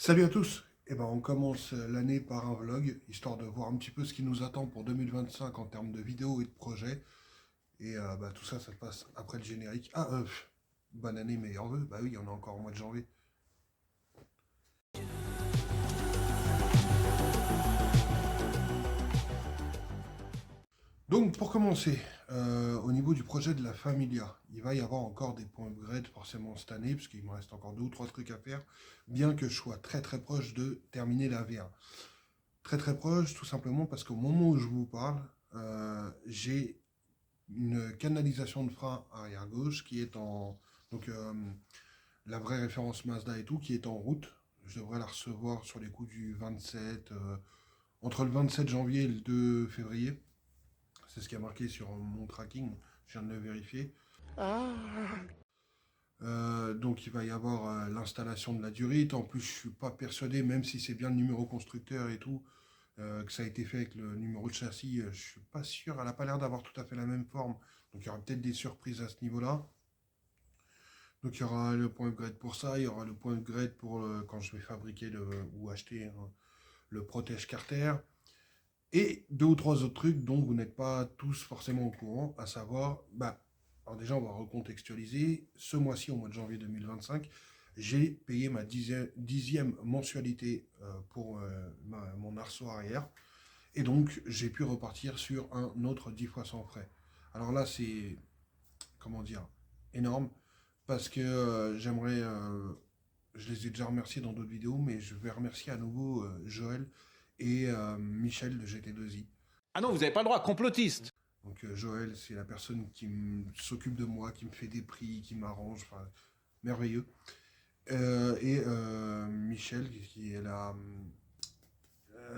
Salut à tous! On commence l'année par un vlog, histoire de voir un petit peu ce qui nous attend pour 2025 en termes de vidéos et de projets. Tout ça, ça se passe après le générique. Bonne année, meilleurs vœux. Bah oui, on est encore au mois de janvier. Donc, pour commencer, au niveau du projet de la Familia, il va y avoir encore des points upgrade forcément cette année, parce qu'il me reste encore 2 ou 3 trucs à faire, bien que je sois très très proche de terminer la V1. Très très proche, tout simplement parce qu'au moment où je vous parle, j'ai une canalisation de frein arrière gauche qui est en... Donc la vraie référence Mazda et tout, qui est en route. Je devrais la recevoir sur les coups du 27, entre le 27 janvier et le 2 février. C'est ce qui a marqué sur mon tracking, je viens de le vérifier. Donc il va y avoir l'installation de la durite. En plus, je suis pas persuadé, même si c'est bien le numéro constructeur et tout, que ça a été fait avec le numéro de châssis, je suis pas sûr. Elle n'a pas l'air d'avoir tout à fait la même forme. Donc il y aura peut-être des surprises à ce niveau-là. Donc il y aura le point upgrade pour ça, il y aura le point upgrade pour quand je vais fabriquer ou acheter le protège carter. Et 2 ou 3 autres trucs dont vous n'êtes pas tous forcément au courant, à savoir, alors déjà on va recontextualiser, ce mois-ci, au mois de janvier 2025, j'ai payé ma 10e mensualité pour mon arceau arrière, et donc j'ai pu repartir sur un autre 10 fois sans frais. Alors là c'est, comment dire, énorme, parce que je les ai déjà remerciés dans d'autres vidéos, mais je vais remercier à nouveau Joël et Michel de GT2I. Ah non, vous n'avez pas le droit, complotiste. Donc Joël, c'est la personne qui s'occupe de moi, qui me fait des prix, qui m'arrange, enfin, merveilleux. Michel, qui est la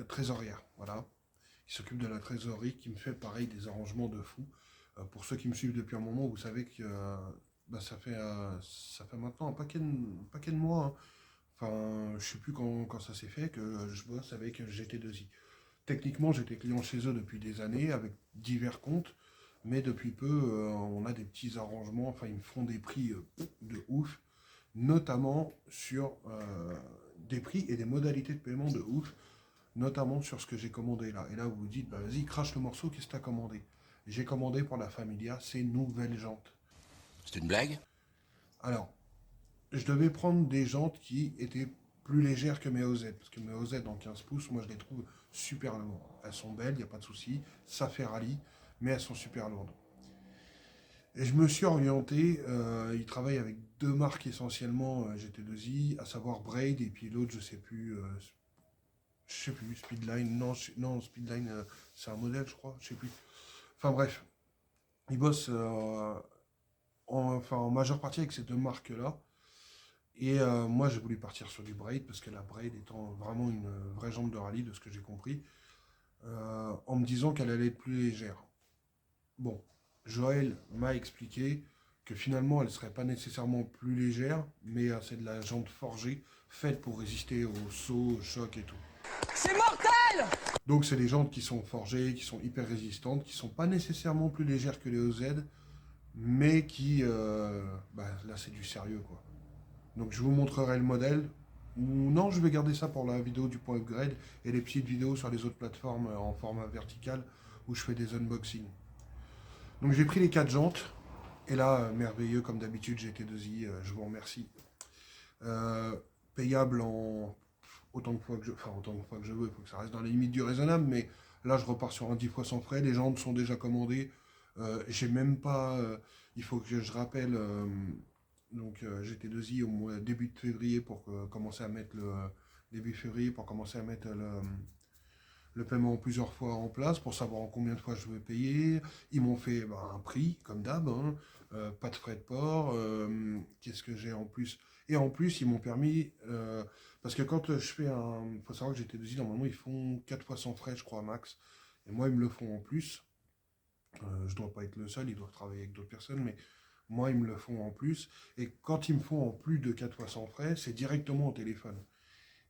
trésorière, voilà, qui s'occupe de la trésorerie, qui me fait pareil des arrangements de fou. Pour ceux qui me suivent depuis un moment, vous savez que ça fait maintenant un paquet de mois, hein. Enfin, je sais plus quand ça s'est fait, que je bosse avec GT2I. Techniquement, j'étais client chez eux depuis des années, avec divers comptes, mais depuis peu, on a des petits arrangements, enfin, ils me font des prix de ouf, notamment sur des prix et des modalités de paiement de ouf, notamment sur ce que j'ai commandé là. Et là, vous vous dites, bah vas-y, crache le morceau, qu'est-ce que tu as commandé? J'ai commandé pour la Familia ces nouvelles jantes. C'est une blague? Alors, je devais prendre des jantes qui étaient plus légères que mes OZ, parce que mes OZ en 15 pouces, moi je les trouve super lourdes. Elles sont belles, il n'y a pas de souci, ça fait rallye, mais elles sont super lourdes. Et je me suis orienté, ils travaillent avec 2 marques essentiellement GT2I, à savoir Braid et puis l'autre je sais plus, Speedline, non Speedline c'est un modèle je crois, je sais plus. Enfin bref, ils bossent en majeure partie avec ces 2 marques-là. Et moi, j'ai voulu partir sur du braid parce que la braid étant vraiment une vraie jambe de rallye, de ce que j'ai compris, en me disant qu'elle allait être plus légère. Bon, Joël m'a expliqué que finalement, elle ne serait pas nécessairement plus légère, mais c'est de la jante forgée, faite pour résister aux sauts, aux chocs et tout. C'est mortel! Donc, c'est des jantes qui sont forgées, qui sont hyper résistantes, qui sont pas nécessairement plus légères que les OZ, mais qui, là, c'est du sérieux, quoi. Donc je vous montrerai le modèle. Ou non, je vais garder ça pour la vidéo du point upgrade et les petites vidéos sur les autres plateformes en format vertical où je fais des unboxings. Donc j'ai pris les 4 jantes. Et là, merveilleux comme d'habitude, GT2I, je vous remercie. Payable en autant de fois que je veux, il faut que ça reste dans les limites du raisonnable, mais là je repars sur un 10 fois sans frais, les jantes sont déjà commandées. J'ai même pas. Il faut que je rappelle. GT2I au début de février pour commencer à mettre début février pour commencer à mettre le paiement plusieurs fois en place pour savoir en combien de fois je veux payer. Ils m'ont fait un prix comme d'hab, hein, pas de frais de port. Qu'est-ce que j'ai en plus? Et en plus ils m'ont permis parce que quand je fais il faut savoir que GT2I normalement ils font 4 fois sans frais je crois max, et moi ils me le font en plus. Je dois pas être le seul, ils doivent travailler avec d'autres personnes, mais moi, ils me le font en plus. Et quand ils me font en plus de 4 fois sans frais, c'est directement au téléphone.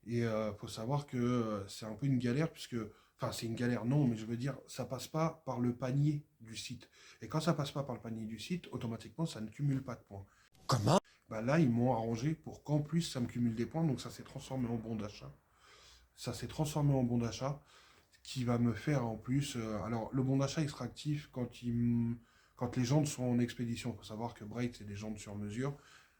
Et faut savoir que c'est un peu une galère, puisque... Enfin, c'est une galère, non, mais je veux dire, ça passe pas par le panier du site. Et quand ça passe pas par le panier du site, automatiquement, ça ne cumule pas de points. Comment? Bah là, ils m'ont arrangé pour qu'en plus, ça me cumule des points. Donc ça s'est transformé en bon d'achat. Ça s'est transformé en bon d'achat qui va me faire en plus... alors, le bon d'achat, il sera actif quand les jantes sont en expédition. Il faut savoir que Braid, c'est des jantes sur mesure.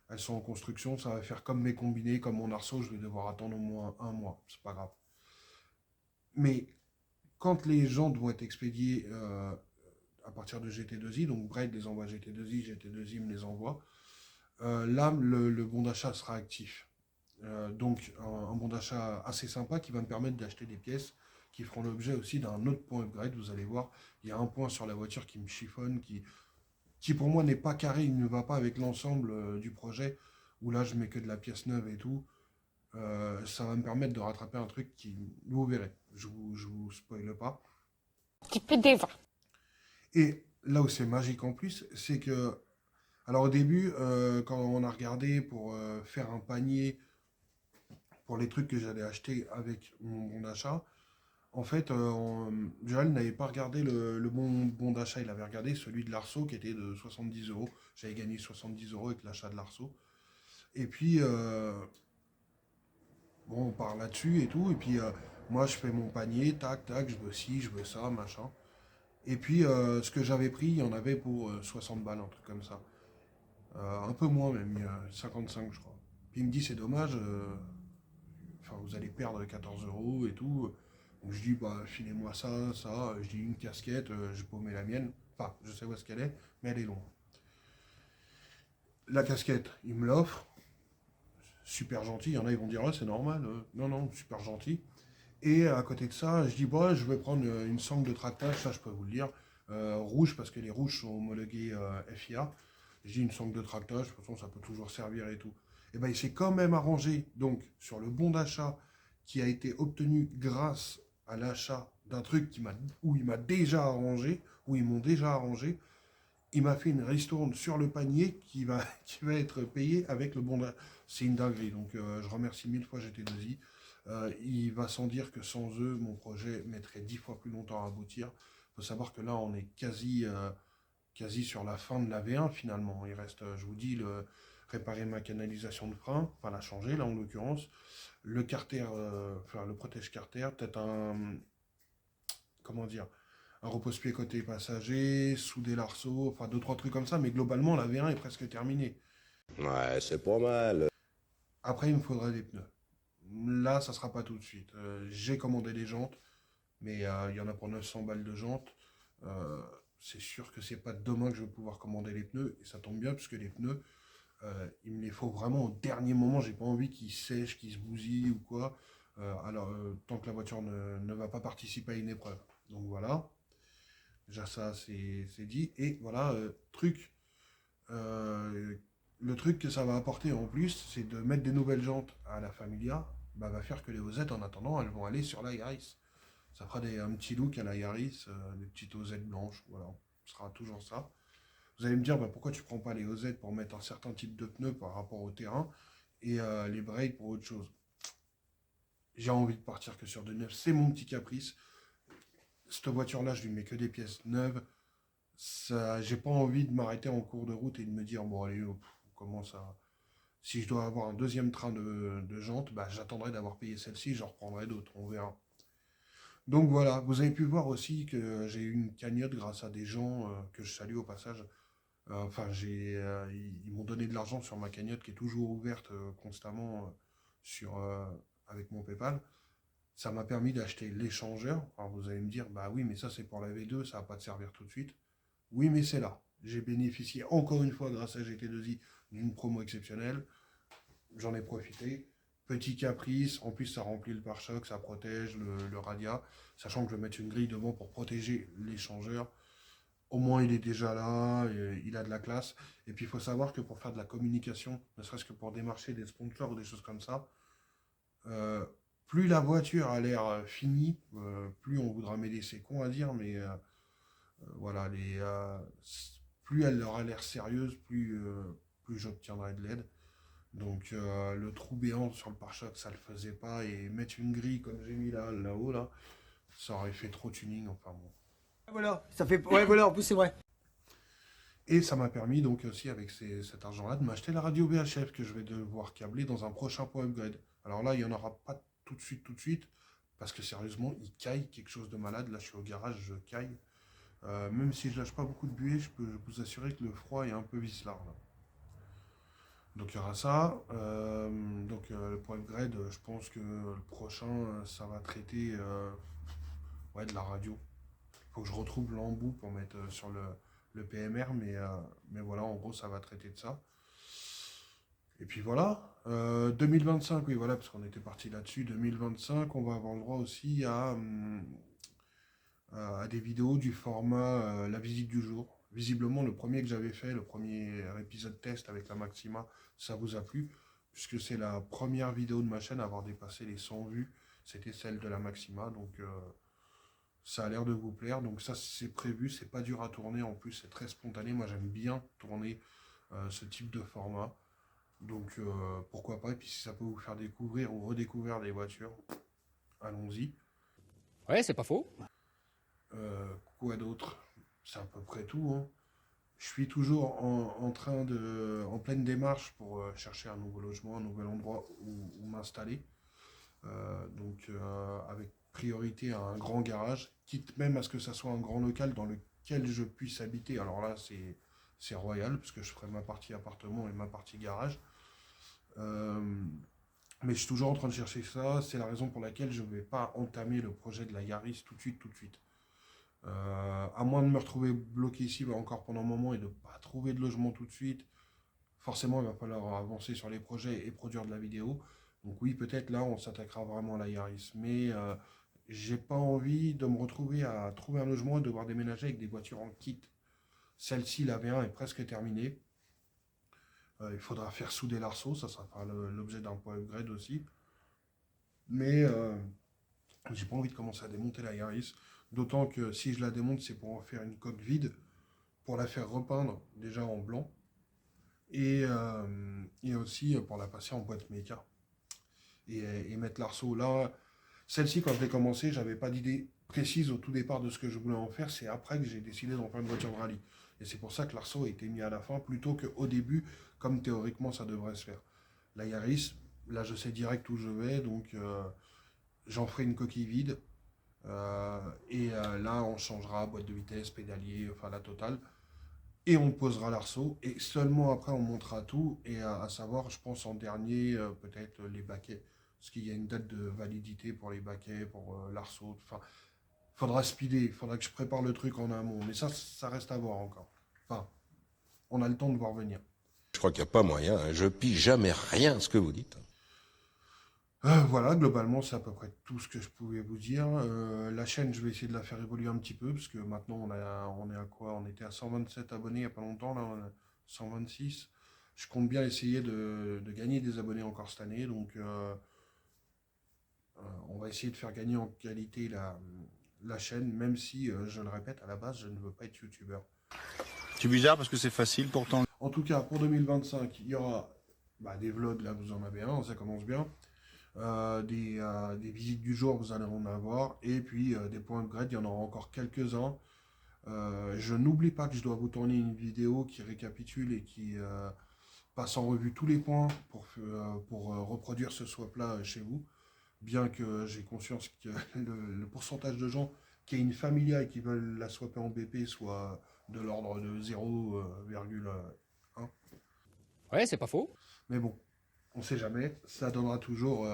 Elles sont en construction. Ça va faire comme mes combinés, comme mon arceau. Je vais devoir attendre au moins un mois. C'est pas grave. Mais quand les jantes vont être expédiées à partir de GT2I, donc Braid les envoie à GT2I, GT2I me les envoie, là, le bon d'achat sera actif. Donc, un bon d'achat assez sympa qui va me permettre d'acheter des pièces qui feront l'objet aussi d'un autre point upgrade. Vous allez voir, il y a un point sur la voiture qui me chiffonne, qui pour moi n'est pas carré, il ne va pas avec l'ensemble du projet, où là je mets que de la pièce neuve et tout. Ça va me permettre de rattraper un truc qui, vous verrez, je vous spoile pas. Petit peu dévin. Et là où c'est magique en plus, c'est que, alors au début, quand on a regardé pour faire un panier pour les trucs que j'allais acheter avec mon bon d'achat, en fait, Joël n'avait pas regardé le bon d'achat, il avait regardé celui de l'Arceau qui était de 70 euros. J'avais gagné 70 euros avec l'achat de l'Arceau. Et puis, bon, on part là-dessus et tout. Et puis, moi, je fais mon panier, tac, tac, je veux ci, je veux ça, machin. Et puis, ce que j'avais pris, il y en avait pour 60 balles, un truc comme ça. Un peu moins même, il y a 55, je crois. Puis il me dit, c'est dommage, enfin, vous allez perdre 14 euros et tout. Donc je dis, bah, filez-moi ça, ça. Je dis une casquette, je paumé la mienne. Enfin, je sais où est-ce qu'elle est, mais elle est loin. La casquette, il me l'offre. Super gentil. Il y en a, ils vont dire, ouais, c'est normal. Non, non, super gentil. Et à côté de ça, je dis, bah, je vais prendre une sangle de tractage, ça, je peux vous le dire. Rouge, parce que les rouges sont homologués FIA. Je dis une sangle de tractage, de toute façon, ça peut toujours servir et tout. Et ben, il s'est quand même arrangé, donc, sur le bon d'achat qui a été obtenu grâce à l'achat d'un truc où il m'a déjà arrangé, où ils m'ont déjà arrangé. Il m'a fait une ristourne sur le panier qui va être payé avec le bon d'achat. C'est une dinguerie, donc je remercie 1000 fois GT2I. Il va sans dire que sans eux, mon projet mettrait 10 fois plus longtemps à aboutir. Il faut savoir que là, on est quasi sur la fin de la V1 finalement. Il reste, je vous dis, réparer ma canalisation de frein, enfin la changer là en l'occurrence, le carter, enfin le protège carter, peut-être comment dire, un repose-pied côté passager, souder l'arceau, enfin deux trois trucs comme ça, mais globalement la V1 est presque terminée. Ouais, c'est pas mal. Après il me faudrait des pneus. Là ça sera pas tout de suite. J'ai commandé des jantes, mais il y en a pour 900 balles de jantes. C'est sûr que c'est pas demain que je vais pouvoir commander les pneus, et ça tombe bien puisque les pneus, il me les faut vraiment au dernier moment. J'ai pas envie qu'ils sèchent, qu'ils se bousillent ou quoi. Tant que la voiture ne va pas participer à une épreuve. Donc voilà. Déjà ça c'est dit. Et voilà, le truc que ça va apporter en plus, c'est de mettre des nouvelles jantes à la Familia. Bah, va faire que les OZ en attendant, elles vont aller sur la Yaris. Ça fera un petit look à la Yaris, des petites OZ blanches. Voilà, ce sera toujours ça. Vous allez me dire, bah, pourquoi tu prends pas les OZ pour mettre un certain type de pneus par rapport au terrain et les Braid pour autre chose. J'ai envie de partir que sur de neuf. C'est mon petit caprice. Cette voiture-là, je lui mets que des pièces neuves. J'ai pas envie de m'arrêter en cours de route et de me dire, bon allez, on commence à... Si je dois avoir un deuxième train de jantes, bah, j'attendrai d'avoir payé celle-ci, j'en reprendrai d'autres, on verra. Donc voilà, vous avez pu voir aussi que j'ai eu une cagnotte grâce à des gens que je salue au passage. Enfin, ils m'ont donné de l'argent sur ma cagnotte qui est toujours ouverte constamment avec mon PayPal. Ça m'a permis d'acheter l'échangeur. Alors vous allez me dire, bah oui, mais ça c'est pour la V2, ça va pas te servir tout de suite. Oui, mais c'est là. J'ai bénéficié encore une fois grâce à GT2I d'une promo exceptionnelle. J'en ai profité. Petit caprice, en plus ça remplit le pare-choc, ça protège le radiat, sachant que je vais mettre une grille devant pour protéger l'échangeur. Au moins il est déjà là, il a de la classe. Et puis il faut savoir que pour faire de la communication, ne serait-ce que pour démarcher des sponsors ou des choses comme ça, plus la voiture a l'air finie, plus on voudra mêler ses cons à dire, mais voilà, plus elle aura l'air sérieuse, plus j'obtiendrai de l'aide. Donc le trou béant sur le pare-choc, ça le faisait pas, et mettre une grille comme j'ai mis là-haut, là, ça aurait fait trop tuning, enfin bon. Voilà, ça fait. Ouais, voilà, en plus c'est vrai. Et ça m'a permis donc aussi avec cet argent-là de m'acheter la radio VHF que je vais devoir câbler dans un prochain point upgrade. Alors là, il n'y en aura pas tout de suite, parce que sérieusement, il caille quelque chose de malade. Là, je suis au garage, je caille. Même si je lâche pas beaucoup de buée, je peux vous assurer que le froid est un peu vicelard là. Donc il y aura ça. Le point upgrade, je pense que le prochain, ça va traiter ouais, de la radio. Il faut que je retrouve l'embout pour mettre sur le PMR, mais voilà, en gros, ça va traiter de ça. Et puis voilà, 2025, oui, voilà, parce qu'on était parti là-dessus. 2025, on va avoir le droit aussi à des vidéos du format La visite du jour. Visiblement, le premier que j'avais fait, le premier épisode test avec la Maxima, ça vous a plu, puisque c'est la première vidéo de ma chaîne à avoir dépassé les 100 vues. C'était celle de la Maxima, donc ça a l'air de vous plaire. Donc ça, c'est prévu, c'est pas dur à tourner, en plus c'est très spontané. Moi, j'aime bien tourner ce type de format. Donc pourquoi pas, et puis si ça peut vous faire découvrir ou redécouvrir des voitures, allons-y. Ouais, c'est pas faux. Quoi d'autre? C'est à peu près tout, hein. Je suis toujours en pleine démarche pour chercher un nouveau logement, un nouvel endroit où m'installer. Avec priorité à un grand garage, quitte même à ce que ça soit un grand local dans lequel je puisse habiter. Alors là, c'est royal, parce que je ferai ma partie appartement et ma partie garage. Euh, mais je suis toujours en train de chercher ça. C'est la raison pour laquelle je ne vais pas entamer le projet de la Yaris tout de suite. À moins de me retrouver bloqué ici encore pendant un moment et de ne pas trouver de logement tout de suite, forcément il va falloir avancer sur les projets et produire de la vidéo. Donc oui, peut-être là on s'attaquera vraiment à la Yaris. Mais j'ai pas envie de me retrouver à trouver un logement et devoir déménager avec des voitures en kit. Celle-ci, la V1, est presque terminée. Il faudra faire souder l'arceau, ça fera l'objet d'un point upgrade aussi. Mais j'ai pas envie de commencer à démonter la Yaris. D'autant que si je la démonte, c'est pour en faire une coque vide, pour la faire repeindre déjà en blanc, et aussi pour la passer en boîte méca. Et mettre l'arceau là. Celle-ci, quand je l'ai commencé, j'avais pas d'idée précise au tout départ de ce que je voulais en faire. C'est après que j'ai décidé d'en faire une voiture de rallye. Et c'est pour ça que l'arceau a été mis à la fin, plutôt qu'au début, comme théoriquement ça devrait se faire. La Yaris, là je sais direct où je vais, donc j'en ferai une coquille vide. Là, on changera boîte de vitesse, pédalier, enfin la totale. Et on posera l'arceau. Et seulement après, on montera tout. Et à savoir, je pense en dernier, peut-être les baquets. Parce qu'il y a une date de validité pour les baquets, pour l'arceau. Enfin, faudra speeder. Il faudra que je prépare le truc en amont. Mais ça reste à voir encore. Enfin, on a le temps de voir venir. Je crois qu'il n'y a pas moyen, hein. Je pige jamais rien à ce que vous dites. Voilà, globalement, c'est à peu près tout ce que je pouvais vous dire. La chaîne, je vais essayer de la faire évoluer un petit peu, parce que maintenant, on est à quoi? On était à 127 abonnés il n'y a pas longtemps, là, on est à 126. Je compte bien essayer de gagner des abonnés encore cette année, donc on va essayer de faire gagner en qualité la chaîne, même si, je le répète, à la base, je ne veux pas être youtubeur. C'est bizarre parce que c'est facile pourtant. En tout cas, pour 2025, il y aura des vlogs, là, vous en avez un, ça commence bien. Des visites du jour, vous allez en avoir, et puis des points upgrade, il y en aura encore quelques-uns. Je n'oublie pas que je dois vous tourner une vidéo qui récapitule et qui passe en revue tous les points pour reproduire ce swap-là chez vous, bien que j'ai conscience que le pourcentage de gens qui a une Familia et qui veulent la swapper en BP soit de l'ordre de 0,1. Ouais, c'est pas faux. Mais bon, on ne sait jamais, ça donnera toujours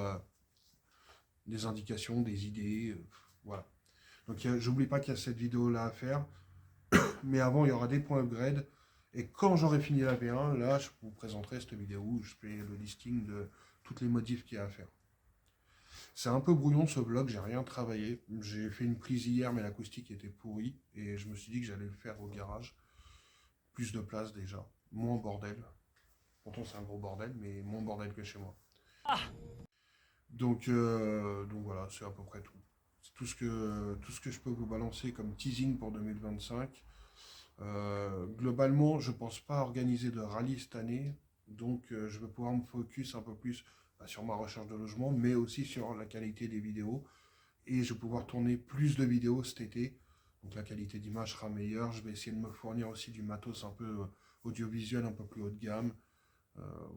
des indications, des idées, voilà. Donc j'oublie pas qu'il y a cette vidéo-là à faire, mais avant il y aura des points upgrade, et quand j'aurai fini la V1, là je vous présenterai cette vidéo où je fais le listing de toutes les modifs qu'il y a à faire. C'est un peu brouillon ce vlog, j'ai rien travaillé, j'ai fait une prise hier mais l'acoustique était pourrie, et je me suis dit que j'allais le faire au garage, plus de place déjà, moins bordel. Pourtant c'est un gros bordel, mais moins bordel que chez moi. Donc voilà, c'est à peu près tout. C'est tout ce que je peux vous balancer comme teasing pour 2025. Globalement, je pense pas organiser de rallye cette année, donc je vais pouvoir me focus un peu plus sur ma recherche de logement, mais aussi sur la qualité des vidéos. Et je vais pouvoir tourner plus de vidéos cet été Donc la qualité d'image sera meilleure. Je vais essayer de me fournir aussi du matos un peu audiovisuel, un peu plus haut de gamme.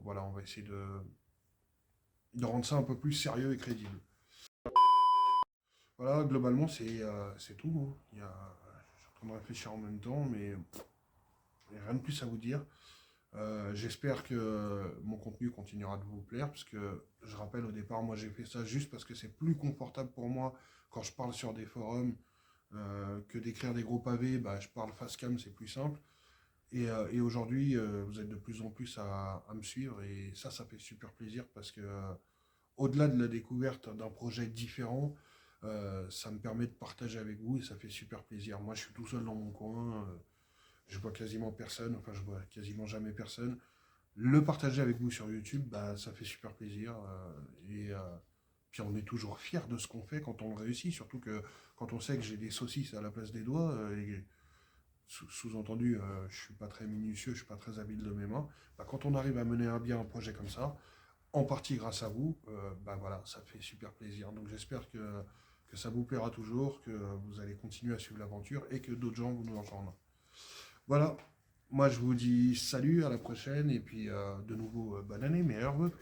Voilà, on va essayer de rendre ça un peu plus sérieux et crédible. Voilà, globalement, c'est tout, hein. Je suis en train de réfléchir en même temps, mais il n'y a rien de plus à vous dire. J'espère que mon contenu continuera de vous plaire, parce que je rappelle au départ, moi j'ai fait ça juste parce que c'est plus confortable pour moi quand je parle sur des forums que d'écrire des gros pavés. Bah, je parle face cam, c'est plus simple. Et aujourd'hui, vous êtes de plus en plus à me suivre, et ça fait super plaisir parce que au-delà de la découverte d'un projet différent, ça me permet de partager avec vous et ça fait super plaisir. Moi, je suis tout seul dans mon coin, je vois quasiment personne, enfin, je vois quasiment jamais personne. Le partager avec vous sur YouTube, bah, ça fait super plaisir. Puis on est toujours fier de ce qu'on fait quand on réussit, surtout que quand on sait que j'ai des saucisses à la place des doigts, et sous-entendu, je suis pas très minutieux, je suis pas très habile de mes mains. Bah, quand on arrive à mener à bien un projet comme ça, en partie grâce à vous, bah voilà, ça fait super plaisir. Donc j'espère que ça vous plaira toujours, que vous allez continuer à suivre l'aventure et que d'autres gens vous nous rejoindront. Voilà, moi je vous dis salut, à la prochaine, et puis de nouveau bonne année, meilleurs vœux.